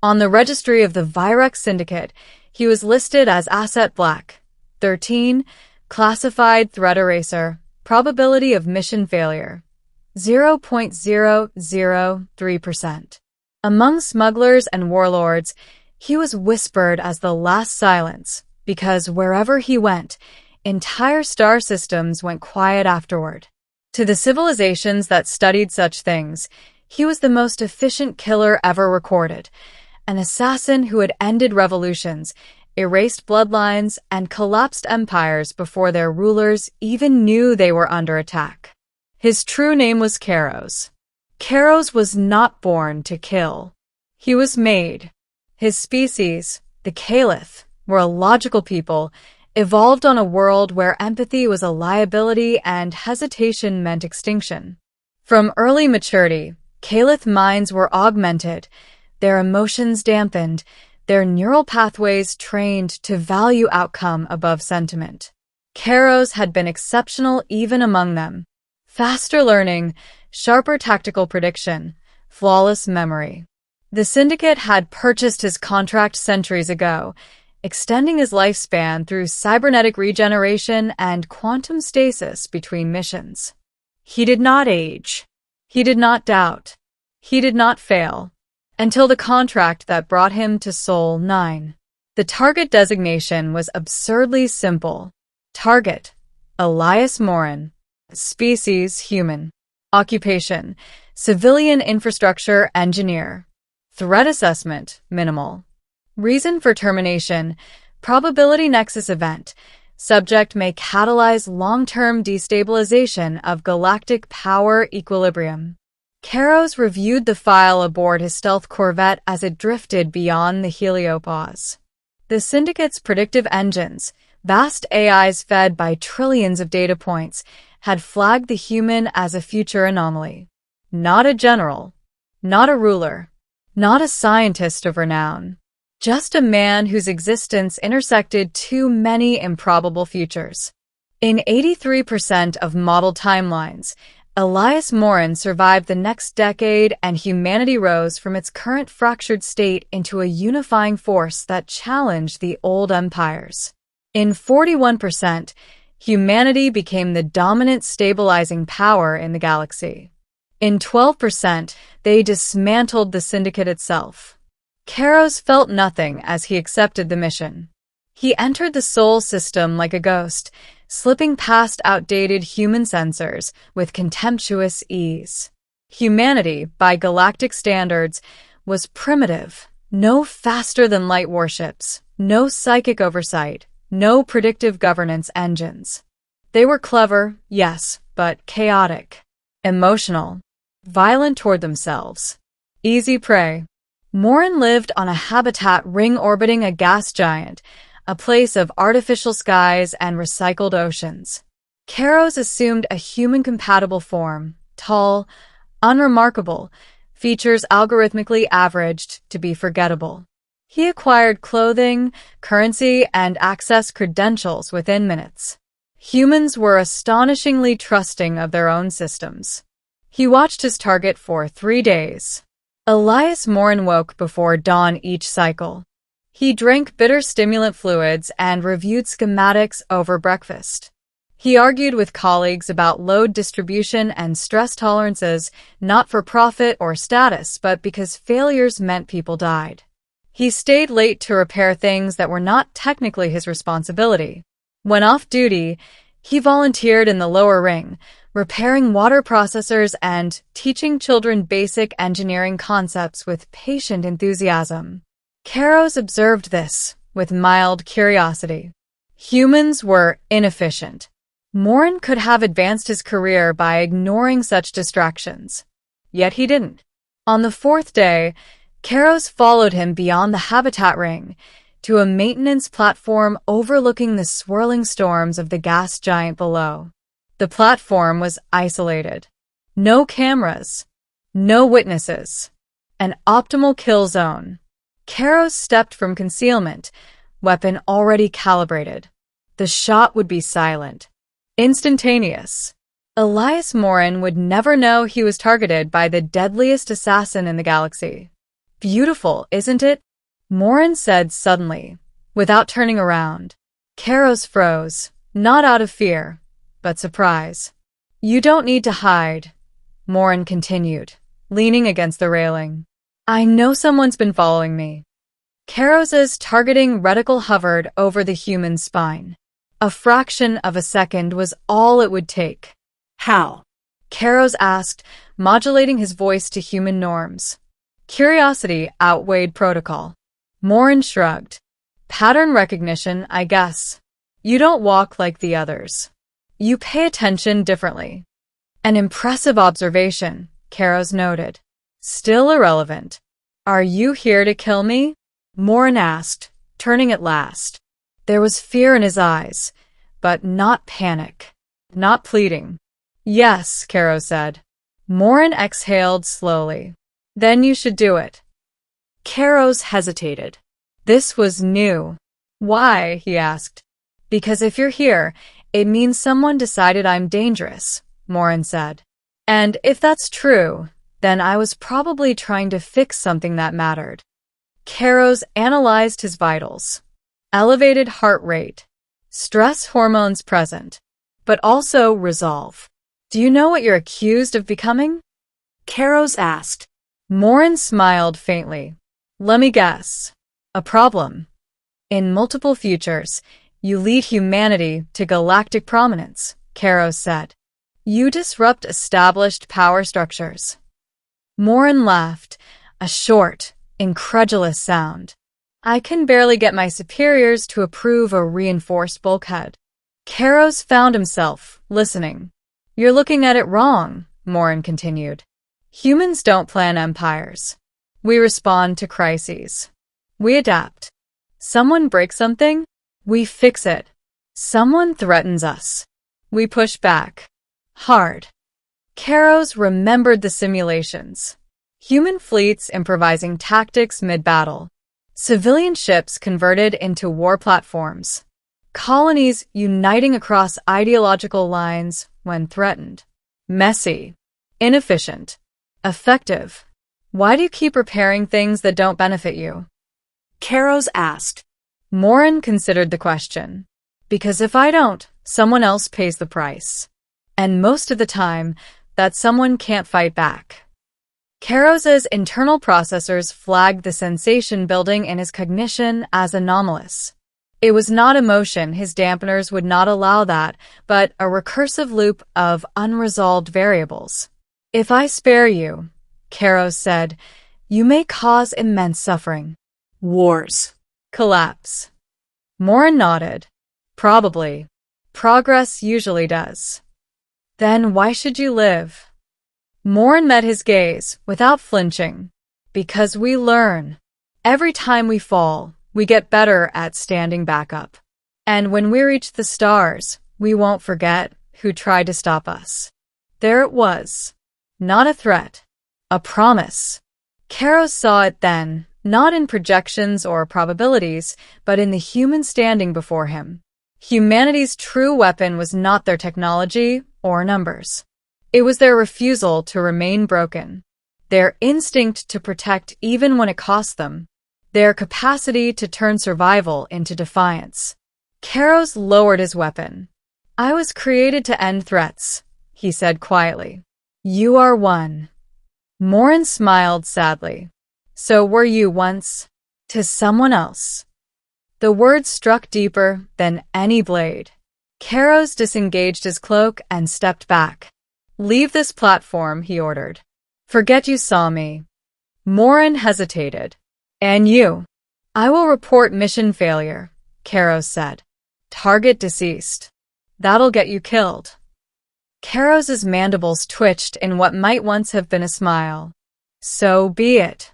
On the registry of the Virex Syndicate, he was listed as Asset Black. 13. Classified Threat Eraser. Probability of mission failure. 0.003%. Among smugglers and warlords, he was whispered as the last silence, because wherever he went, entire star systems went quiet afterward. To the civilizations that studied such things, he was the most efficient killer ever recorded, an assassin who had ended revolutions, erased bloodlines, and collapsed empires before their rulers even knew they were under attack. His true name was Kairos. Kairos was not born to kill. He was made. His species, the Caliph, were a logical people, evolved on a world where empathy was a liability and hesitation meant extinction. From early maturity, Caliph minds were augmented, their emotions dampened, their neural pathways trained to value outcome above sentiment. Kairos had been exceptional even among them. Faster learning, sharper tactical prediction, flawless memory. The Syndicate had purchased his contract centuries ago, extending his lifespan through cybernetic regeneration and quantum stasis between missions. He did not age. He did not doubt. He did not fail. Until the contract that brought him to Sol 9. The target designation was absurdly simple. Target: Elias Morin. Species: human. Occupation: civilian infrastructure engineer. Threat assessment: minimal. Reason for termination: probability nexus event. Subject may catalyze long-term destabilization of galactic power equilibrium. Kairos reviewed the file aboard his stealth corvette as it drifted beyond the heliopause. The Syndicate's predictive engines, vast AIs fed by trillions of data points, had flagged the human as a future anomaly. Not a general, not a ruler, not a scientist of renown. Just a man whose existence intersected too many improbable futures. In 83% of model timelines, Elias Morin survived the next decade, and humanity rose from its current fractured state into a unifying force that challenged the old empires. In 41%, humanity became the dominant stabilizing power in the galaxy. In 12%, they dismantled the Syndicate itself. Kairos felt nothing as he accepted the mission. He entered the Sol system like a ghost, slipping past outdated human sensors with contemptuous ease. Humanity, by galactic standards, was primitive, no faster-than-light warships, no psychic oversight, no predictive governance engines. They were clever, yes, but chaotic, emotional, violent toward themselves. Easy prey. Morin lived on a habitat ring orbiting a gas giant, a place of artificial skies and recycled oceans. Kairos assumed a human-compatible form, tall, unremarkable, features algorithmically averaged to be forgettable. He acquired clothing, currency, and access credentials within minutes. Humans were astonishingly trusting of their own systems. He watched his target for 3 days. Elias Morin woke before dawn each cycle. He drank bitter stimulant fluids and reviewed schematics over breakfast. He argued with colleagues about load distribution and stress tolerances, not for profit or status, but because failures meant people died. He stayed late to repair things that were not technically his responsibility. When off duty, he volunteered in the lower ring, repairing water processors and teaching children basic engineering concepts with patient enthusiasm. Kairos observed this with mild curiosity. Humans were inefficient. Morin could have advanced his career by ignoring such distractions. Yet he didn't. On the 4th day, Kairos followed him beyond the habitat ring to a maintenance platform overlooking the swirling storms of the gas giant below. The platform was isolated. No cameras. No witnesses. An optimal kill zone. Kairos stepped from concealment, weapon already calibrated. The shot would be silent. Instantaneous. Elias Morin would never know he was targeted by the deadliest assassin in the galaxy. Beautiful, isn't it? Morin said suddenly, without turning around. Karos froze, not out of fear, but surprise. You don't need to hide, Morin continued, leaning against the railing. I know someone's been following me. Karos's targeting reticle hovered over the human's spine. A fraction of a second was all it would take. How? Karos asked, modulating his voice to human norms. Curiosity outweighed protocol. Morin shrugged. Pattern recognition, I guess. You don't walk like the others. You pay attention differently. An impressive observation, Karos noted. Still irrelevant. Are you here to kill me? Morin asked, turning at last. There was fear in his eyes, but not panic. Not pleading. Yes, Karos said. Morin exhaled slowly. Then you should do it. Karos hesitated. This was new. Why? He asked. Because if you're here, it means someone decided I'm dangerous, Morin said. And if that's true, then I was probably trying to fix something that mattered. Karos analyzed his vitals. Elevated heart rate. Stress hormones present. But also resolve. Do you know what you're accused of becoming? Karos asked. Morin smiled faintly. Let me guess. A problem. In multiple futures, you lead humanity to galactic prominence, Karos said. You disrupt established power structures. Morin laughed, a short, incredulous sound. I can barely get my superiors to approve a reinforced bulkhead. Karos found himself listening. You're looking at it wrong, Morin continued. Humans don't plan empires. We respond to crises. We adapt. Someone breaks something, we fix it. Someone threatens us. We push back. Hard. Karos remembered the simulations. Human fleets improvising tactics mid-battle. Civilian ships converted into war platforms. Colonies uniting across ideological lines when threatened. Messy. Inefficient. Effective. Why do you keep repairing things that don't benefit you? Karos asked. Morin considered the question. Because if I don't, someone else pays the price. And most of the time, that someone can't fight back. Karos's internal processors flagged the sensation building in his cognition as anomalous. It was not emotion, his dampeners would not allow that, but a recursive loop of unresolved variables. If I spare you, Karos said, you may cause immense suffering. Wars. Collapse. Morin nodded. Probably. Progress usually does. Then why should you live? Morin met his gaze without flinching. Because we learn. Every time we fall, we get better at standing back up. And when we reach the stars, we won't forget who tried to stop us. There it was. Not a threat. A promise. Karos saw it then, not in projections or probabilities, but in the human standing before him. Humanity's true weapon was not their technology or numbers. It was their refusal to remain broken. Their instinct to protect even when it cost them. Their capacity to turn survival into defiance. Karos lowered his weapon. I was created to end threats, he said quietly. You are one. Morin smiled sadly. So were you once. To someone else. The words struck deeper than any blade. Karos disengaged his cloak and stepped back. Leave this platform, he ordered. Forget you saw me. Morin hesitated. And you? I will report mission failure, Karos said. Target deceased. That'll get you killed. Karos's mandibles twitched in what might once have been a smile. So be it.